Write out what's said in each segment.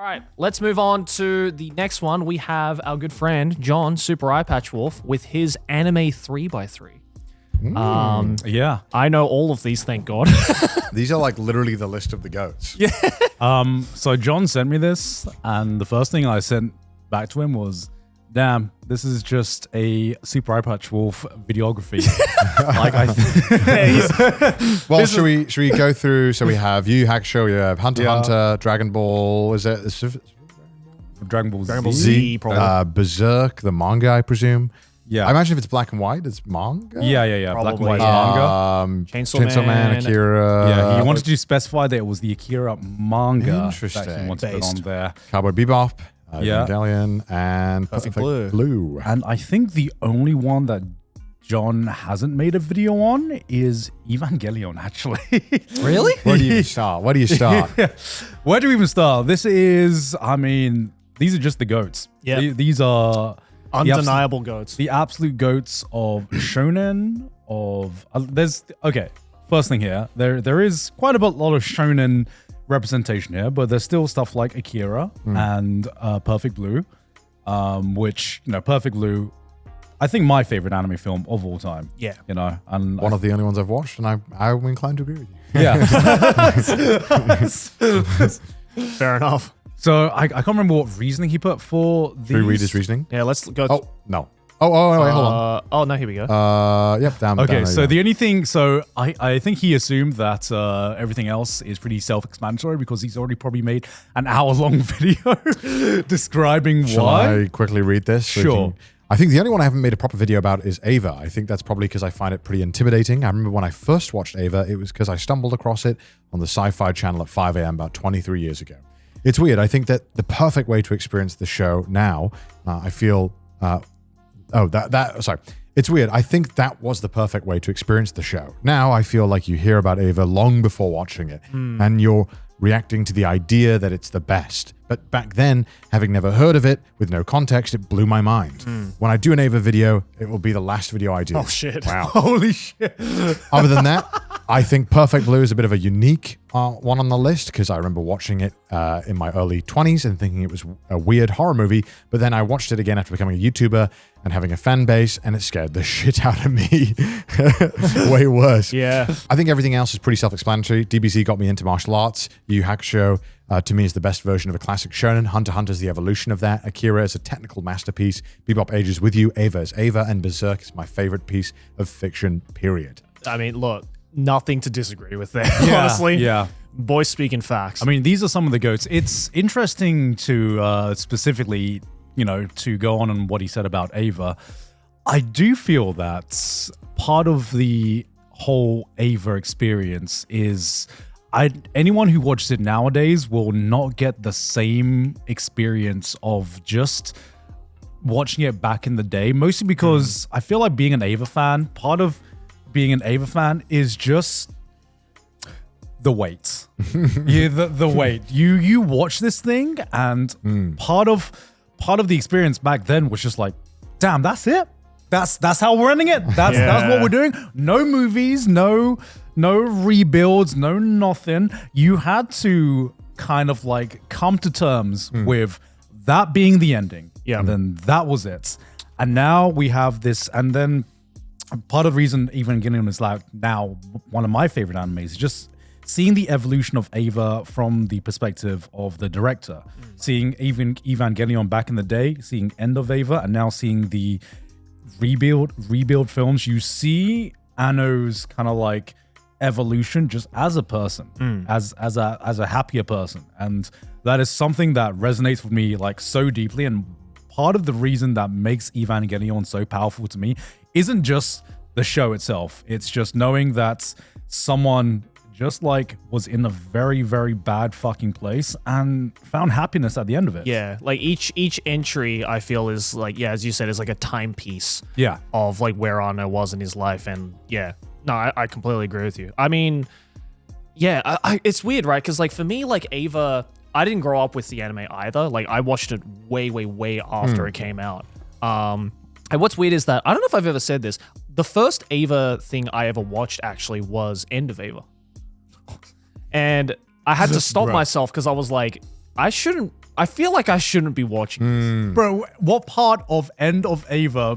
All right, let's move on to the next one. We have our good friend John, Super Eyepatch Wolf, with his anime 3x3. Yeah. I know all of these, thank God. These are like literally the list of the goats. Yeah. So John sent me this, and the first thing I sent back to him was, damn, this is just a Super Eyepatch Wolf videography. Well, should we go through? So we have Yu Yu Hakusho, we have Hunter x Hunter, Dragon Ball. Is it Dragon Ball Z, probably. Berserk, the manga, I presume. Yeah. I imagine if it's black and white, it's manga. Yeah. Black and Probably, white yeah. manga. Chainsaw Man. Akira. Yeah, he wanted to specify that it was the Akira manga that Interesting. he wanted to put on there. Cowboy Bebop, Yeah. Evangelion, and Perfect Blue. And I think the only one that John hasn't made a video on is Evangelion, actually. Really? Where do you start? Where do you start? Where do we even start? This is, I mean, these are just the goats. Yeah. These are Undeniable goats. the absolute goats of shonen. First thing here, there is quite a lot of shonen representation here, but there's still stuff like Akira and Perfect Blue, which, Perfect Blue, I think my favorite anime film of all time. Yeah. And One of the only ones I've watched, and I'm inclined to agree with you. yeah. Fair enough. So I can't remember what reasoning he put for these. Should we read his reasoning? Yeah, let's go. Oh, no. Oh, wait, hold on. Oh, no, here we go. Yep, down. Okay, down, so yeah. the only thing, I think he assumed that everything else is pretty self-explanatory because he's already probably made an hour-long video describing Shall why. I quickly read this? So you Sure. can- I think the only one I haven't made a proper video about is Ava. I think that's probably because I find it pretty intimidating. I remember when I first watched Ava, it was because I stumbled across it on the Sci-Fi Channel at 5 a.m. about 23 years ago. It's weird. I think that the perfect way to experience the show now, I feel... sorry. It's weird. I think that was the perfect way to experience the show. Now I feel like you hear about Ava long before watching it, and you're reacting to the idea that it's the best. But back then, having never heard of it, with no context, it blew my mind. When I do an Ava video, it will be the last video I do. Oh, shit. Wow. Holy shit. Other than that, I think Perfect Blue is a bit of a unique one on the list because I remember watching it in my early 20s and thinking it was a weird horror movie. But then I watched it again after becoming a YouTuber and having a fan base, and it scared the shit out of me. Way worse. Yeah. I think everything else is pretty self-explanatory. DBZ got me into martial arts. Yu Yu Hakusho, to me, is the best version of a classic shonen. Hunter x Hunter is the evolution of that. Akira is a technical masterpiece. Bebop ages with you. Ava is Ava. And Berserk is my favorite piece of fiction, period. I mean, look, nothing to disagree with there, Yeah, honestly. yeah. Boy speaking facts. I mean, these are some of the goats. It's interesting to specifically, to go on what he said about Ava. I do feel that part of the whole Ava experience is anyone who watches it nowadays will not get the same experience of just watching it back in the day, mostly because I feel like being an Ava fan, part of being an Ava fan is just the wait. Yeah, the wait. You watch this thing, and part of the experience back then was just like, damn, that's it. That's how we're ending it. That's what we're doing. No movies, no rebuilds, no nothing. You had to kind of like come to terms with that being the ending. Yeah. And then that was it. And now we have this, and then part of the reason Evangelion is like now one of my favorite animes is just seeing the evolution of Ava from the perspective of the director. Seeing even Evangelion back in the day, seeing End of Ava, and now seeing the rebuild films. You see Anno's kind of like evolution just as a person, as a happier person, and that is something that resonates with me like so deeply. And part of the reason that makes Evangelion so powerful to me isn't just the show itself. It's just knowing that someone just like was in a very, very bad fucking place and found happiness at the end of it. Yeah, like each entry I feel is like, yeah, as you said, is like a timepiece. Yeah. Of like where Anno was in his life, and yeah, no, I completely agree with you. I mean, yeah, it's weird, right? Because like for me, like Ava, I didn't grow up with the anime either. Like I watched it way after it came out. And what's weird is that I don't know if I've ever said this. The first Ava thing I ever watched actually was End of Ava. And I had to stop myself because I was like, I shouldn't I feel like I shouldn't be watching this. Bro, what part of End of Ava?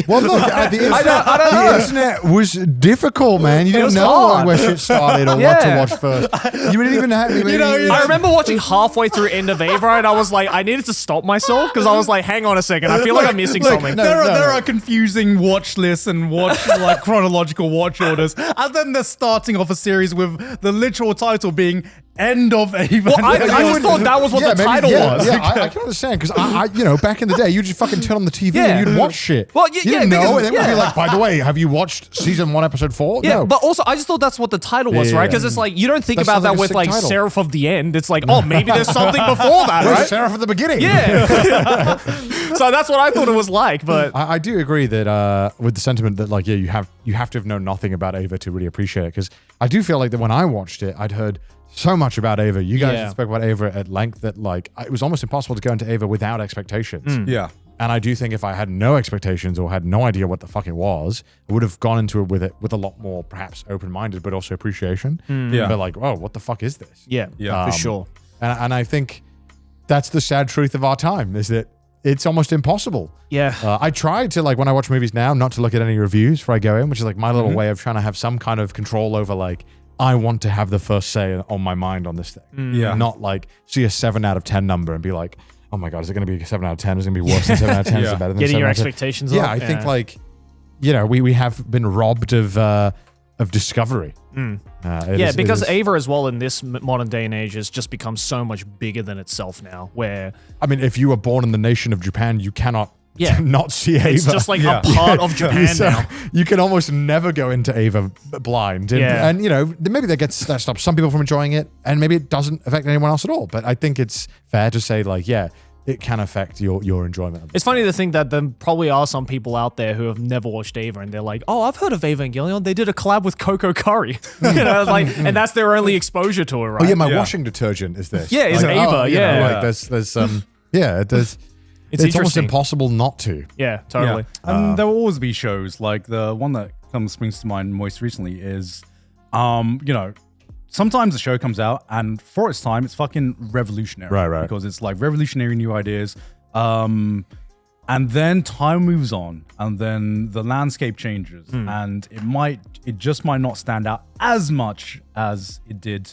Well, look, the internet was difficult, man. You didn't was know hard. where shit started or what to watch first. You didn't even have. I remember watching halfway through End of Ava, and I was like, I needed to stop myself because I was like, hang on a second, I feel like I'm missing something. There are confusing watch lists and watch like chronological watch orders, and then they're starting off a series with the literal title being End of Ava. Well, I just thought that was what the title was. Yeah, I can understand because back in the day, you just fucking turn on the TV Yeah. and you'd watch shit. Well, you didn't know, and then we'd be like, by the way, have you watched season 1, episode 4? Yeah, No. but also I just thought that's what the title was, Yeah, right? yeah. Because it's like you don't think That about sounds that like a with sick like title. Seraph of the End. It's like, oh, maybe there's something before that, Where's right? Seraph at the beginning? Yeah. So that's what I thought it was like, but I do agree that with the sentiment that like you have to have known nothing about Ava to really appreciate it, because I do feel like that when I watched it, I'd heard so much about Ava. You guys spoke about Ava at length that like it was almost impossible to go into Ava without expectations. Yeah. And I do think if I had no expectations or had no idea what the fuck it was, I would have gone into it with a lot more perhaps open-minded, but also appreciation. Yeah. But like, oh, what the fuck is this? yeah, for sure. And I think that's the sad truth of our time, is that it's almost impossible. Yeah. I try to, like, when I watch movies now, not to look at any reviews before I go in, which is like my little way of trying to have some kind of control over, like, I want to have the first say on my mind on this thing. Yeah. Not like see a 7 out of 10 number and be like, oh my God, is it going to be a 7 out of 10? Is it going to be worse than 7 out of 10? Is it better than Getting 7 your out of 10? expectations Yeah, up. I think like, we have been robbed of discovery. Because Ava as well in this modern day and age has just become so much bigger than itself now, where I mean, if you were born in the nation of Japan, you cannot not see Ava. it's just like a part of Japan So now. you can almost never go into Ava blind. And maybe that stops some people from enjoying it, and maybe it doesn't affect anyone else at all. But I think it's fair to say, like, it can affect your enjoyment of it. It's funny to think that there probably are some people out there who have never watched Ava and they're like, oh, I've heard of Evangelion. They did a collab with Coco Curry. And that's their only exposure to it, right? Oh yeah, my washing detergent is this. Yeah, it's Ava, It's almost interesting. impossible not to. Yeah, totally. And there will always be shows like the one that springs to mind most recently is, sometimes the show comes out and for its time it's fucking revolutionary, Right. Because it's like revolutionary new ideas, and then time moves on, and then the landscape changes, and it just might not stand out as much as it did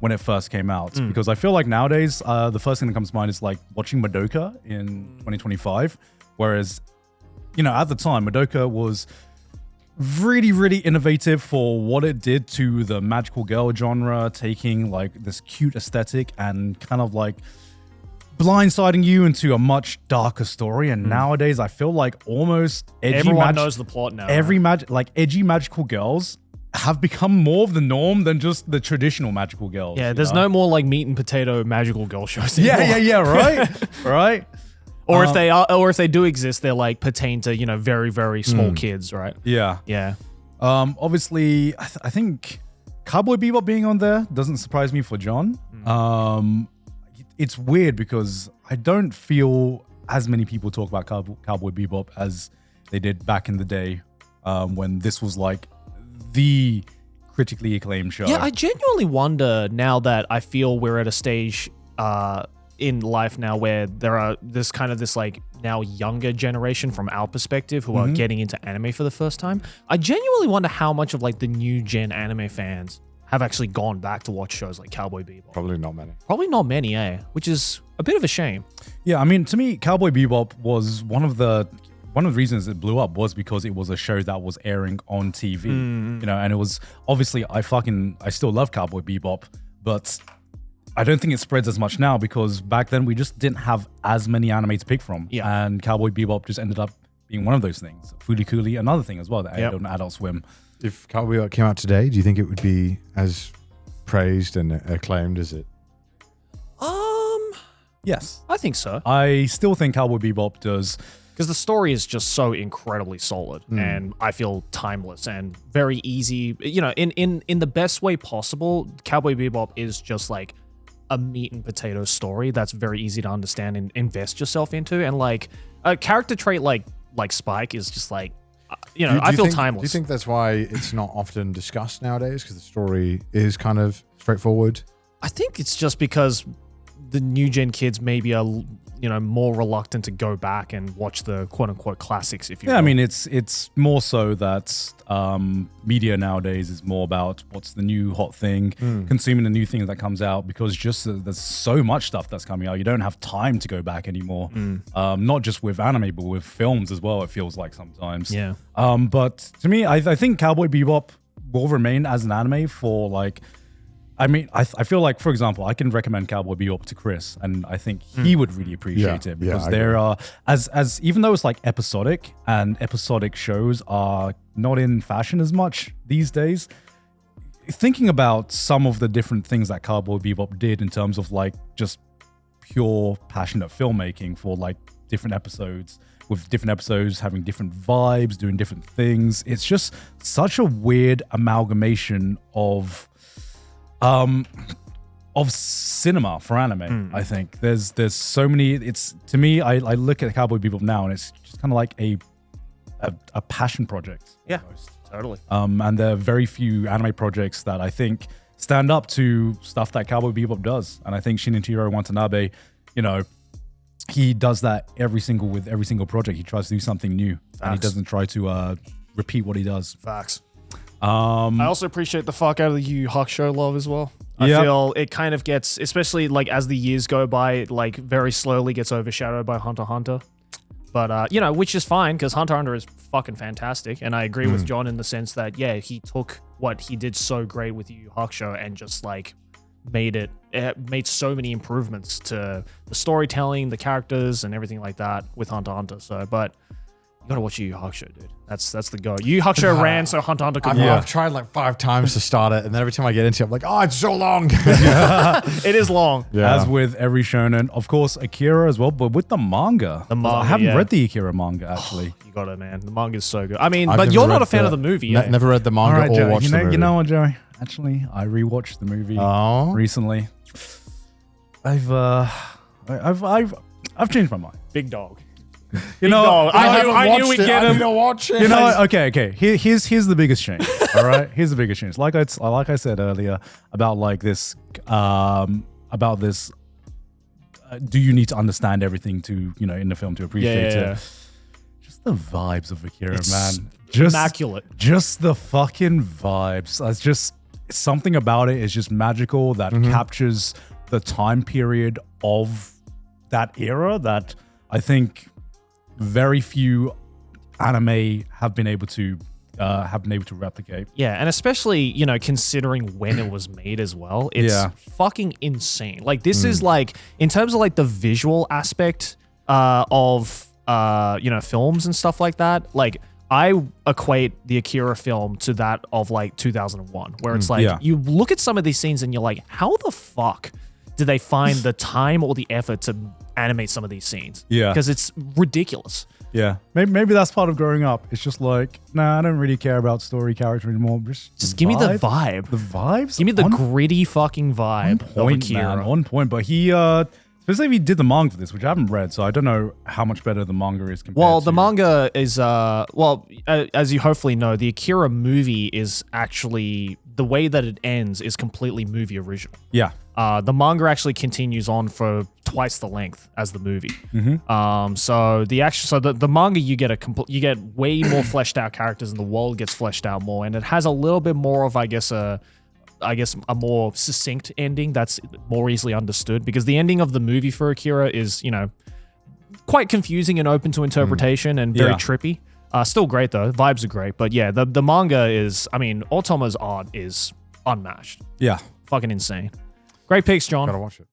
when it first came out. Because I feel like nowadays, the first thing that comes to mind is like watching Madoka in 2025. Whereas, at the time, Madoka was really, really innovative for what it did to the magical girl genre, taking like this cute aesthetic and kind of like blindsiding you into a much darker story. And nowadays, I feel like almost Everyone knows the plot now. edgy magical girls have become more of the norm than just the traditional magical girls. Yeah, there's no more like meat and potato magical girl shows anymore. Right. Or if they do exist, they're like pertain to, very, very small kids, right? Yeah. Yeah. Obviously, I think Cowboy Bebop being on there doesn't surprise me for John. It's weird because I don't feel as many people talk about Cowboy Bebop as they did back in the day, when this was like the critically acclaimed show. Yeah, I genuinely wonder now that I feel we're at a stage in life now where there's kind of this like now younger generation from our perspective who are getting into anime for the first time. I genuinely wonder how much of like the new gen anime fans have actually gone back to watch shows like Cowboy Bebop. Probably not many. Probably not many, which is a bit of a shame. Yeah, I mean, to me, Cowboy Bebop was one of the reasons it blew up was because it was a show that was airing on TV, and it was obviously I still love Cowboy Bebop, but I don't think it spreads as much now because back then we just didn't have as many anime to pick from, and Cowboy Bebop just ended up being one of those things. Fooly Cooly, another thing as well that aired on Adult Swim. If Cowboy Bebop came out today, do you think it would be as praised and acclaimed as it? Yes, I think so. I still think Cowboy Bebop does. Because the story is just so incredibly solid and I feel timeless and very easy. In the best way possible, Cowboy Bebop is just like a meat and potato story that's very easy to understand and invest yourself into. And like a character trait like Spike is just like, I feel timeless. Do you think that's why it's not often discussed nowadays? Because the story is kind of straightforward? I think it's just because the new gen kids maybe are, more reluctant to go back and watch the quote unquote classics, if you will. I mean, it's more so that media nowadays is more about what's the new hot thing, consuming the new thing that comes out, because just there's so much stuff that's coming out. You don't have time to go back anymore. Not just with anime, but with films as well, it feels like sometimes. Yeah. But to me, I think Cowboy Bebop will remain as an anime for like, I mean, I feel like, for example, I can recommend Cowboy Bebop to Chris, and I think he would really appreciate it, because there are, as even though it's like episodic, and episodic shows are not in fashion as much these days, thinking about some of the different things that Cowboy Bebop did in terms of like just pure passionate filmmaking for like different episodes, with different episodes having different vibes, doing different things. It's just such a weird amalgamation of cinema for anime. I think there's so many. It's, to me, I look at Cowboy Bebop now, and it's just kind of like a passion project. Yeah, almost. totally. And there are very few anime projects that I think stand up to stuff that Cowboy Bebop does. And I think Shinichiro Watanabe, he does that with every single project. He tries to do something new, and he doesn't try to repeat what he does. Facts. I also appreciate the fuck out of the Yu Yu Hakusho love as well. I feel it kind of gets, especially like as the years go by, it like very slowly gets overshadowed by Hunter x Hunter. But, which is fine, because Hunter x Hunter is fucking fantastic. And I agree with John in the sense that, he took what he did so great with Yu Yu Hakusho and just like made so many improvements to the storytelling, the characters, and everything like that with Hunter x Hunter. So, but you gotta watch Yu Yu Hakusho, dude. That's the go. Yu Yu Hakusho ran so Hunter x Hunter could I've tried like 5 times to start it, and then every time I get into it, I'm like, oh, it's so long. It is long. Yeah. As with every shonen, of course, Akira as well, but with the manga. I haven't read the Akira manga, actually. You got it, man. The manga is so good. I mean, but you're not a fan of the movie. Never read the manga or Joey, watched the movie. You know what, Joey? Actually, I rewatched the movie recently. I've changed my mind. Big dog. I knew we'd get him. I need to watch it. Okay. Here's the biggest change. All right, here's the biggest change. Like I said earlier about like this, do you need to understand everything to in the film to appreciate it? Just the vibes of Akira, man. Just immaculate. Just the fucking vibes. It's just something about it is just magical that captures the time period of that era that I think very few anime have been able to replicate. Yeah, and especially, considering when it was made as well, it's fucking insane. Like, this is like, in terms of like the visual aspect of films and stuff like that, like I equate the Akira film to that of like 2001, where it's like you look at some of these scenes and you're like, how the fuck did they find the time or the effort to animate some of these scenes? Yeah. Because it's ridiculous. Yeah. Maybe that's part of growing up. It's just like, nah, I don't really care about story character anymore. Just give me the vibe. The vibes? Give me the gritty fucking vibe of Akira. Man, on point. But he specifically did the manga for this, which I haven't read, so I don't know how much better the manga is compared to... the manga is, as you hopefully know, the Akira movie is actually, the way that it ends is completely movie original. Yeah. The manga actually continues on for twice the length as the movie. So the manga, you get way more fleshed out characters, and the world gets fleshed out more, and it has a little bit more of, I guess a more succinct ending that's more easily understood, because the ending of the movie for Akira is, quite confusing and open to interpretation and very trippy. Still great though. Vibes are great. But yeah, the manga is, Otoma's art is unmatched. Yeah. Fucking insane. Great picks, John. Gotta watch it.